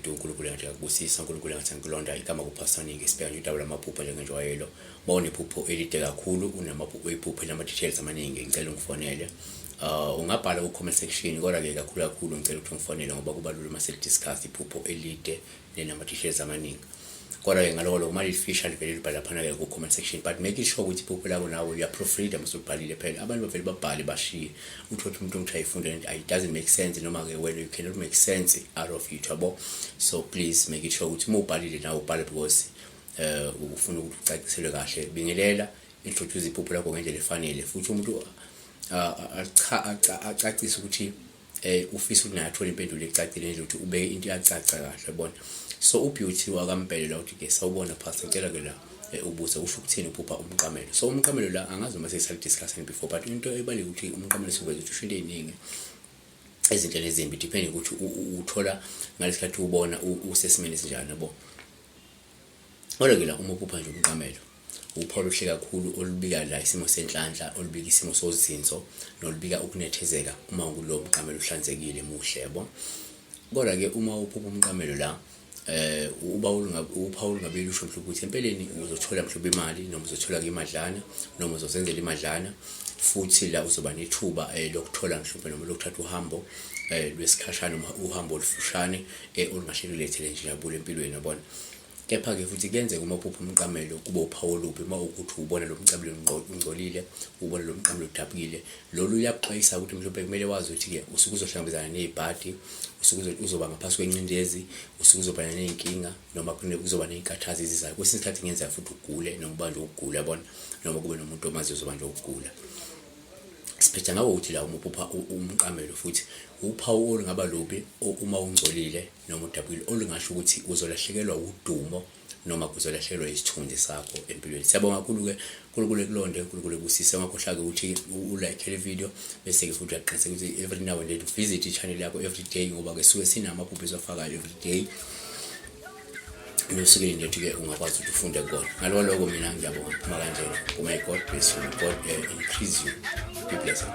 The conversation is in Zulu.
wethu uNkulunkulu engathi akubusisa, uNkulunkulu engathi ngikulonda igama kuPastor Ningi sibheka nje udaba lamaphupho njengenjwayelo. Bawona iphupho elide kakhulu iphupho elama-details amaningi, ngicela ungifonele. Ungabhala ku-comment section, kodwa-ke kakhulu ngicela ukuthi ungifonele ngoba kuba lula uma selidiscuss iphupho elide nenama-details amaningi. Kodwa-ke ngaloko uma lifisha livele libhale laphana-ke ku-comment section, but make sure ukuthi iphupho lakho nawe uya-proofread usubhalile phela. Abantu bavele babhale bashiye uthole umuntu ongithi ayifunde it doesn't make sense, noma-ke when you cannot make sense out of it, yabo. So please make sure ukuthi uma ubhalile nawe ubhale because ufuna ukuthi ucaciselwe kahle. Bingelela introduce iphupho lakho ngendlela efanele, futhi umuntu acacise ukuthi ufisa ukuthi naye athole impendulo ecacile nje ukuthi ubeke into yacaca kahle, yabona. So uBeauty wakaMpele la uthi ke sawubona pastor, ngicela ke la ubuze usho ukuthini uphupha umqamelo. So umqamelo la angazi uma sesalidiscussing before, but into ebaleke ukuthi umqamelo siveza ukuthi usho into eziningi ezindlela ezimbi depending ukuthi uthola ngalesikhathi ubona usesimeni esinjani, yabo. Kodwa ke la uma uphupha nje umqamelo uphawu oluhle kakhulu olubika la isimo senhlanhla, olubika isimo sozinzo, nolubika ukunethezeka uma kulo mqamelo uhlanzekile muhle, yabo. Kodwa ke uma uphupha umqamelo la uphawu ngabe lusho mhlawumbe ukuthi empeleni uzothola mhlawumbe imali, noma uzothola imadlana, noma uzosenzela imadlana, futhi la uzoba nethuba lokuthola mhlawumbe noma lokuthatha uhambo lwesikhashana, noma uhambo olufushane olungashelulethele nje yabule empilweni, yabona. Kepha-ke futhi kuyenzeka uma uphupha umqamelo kuba uphawu olubi, uma ukuthi ubona lo mqamelo ungcolile, ubona lo mqamelo udabukile, lolu uyakuxwayisa ukuthi mhlawumbe kumele wazi ukuthi-ke usuke uzohlangabezana nezibhadi, usuke uzoba ngaphansi kwencindezi, usuke uzoba ney'nkinga, noma kuzoba ney'nkathazi ezizayo. Kwesinye isikhathi kungenzeka futhi ugule, noma ubanjwe ukugula, yabona, noma kube nomuntu omaziyo ozobanjwa ukugula. Siphetha ngawo ukuthi la uma uphupha umqamelo futhi uphawu olungaba lubi uma ungcolile noma udabukile, olungasho ukuthi uzolahlekelwa udumo noma kuzolahlekelwa isithunzi sakho empilweni. Siyabonga kakhulu-ke, uNkulunkulu ekulonde, uNkulunkulu ekusise. Ungakhohlwa-ke ukuthi ulike le video, bese-ke futhi uyaqiniseka ukuthi every now and then visit i-channel yakho every day, ngoba-ke suke sinamaphupho esiwafakayo every day. Nosukwini lethu-ke ungakwazi ukuthi ufunde kona. Ngaloko mina ngiyabonga kuphuma kanjena. May God bless you, God increase you. Be blessed.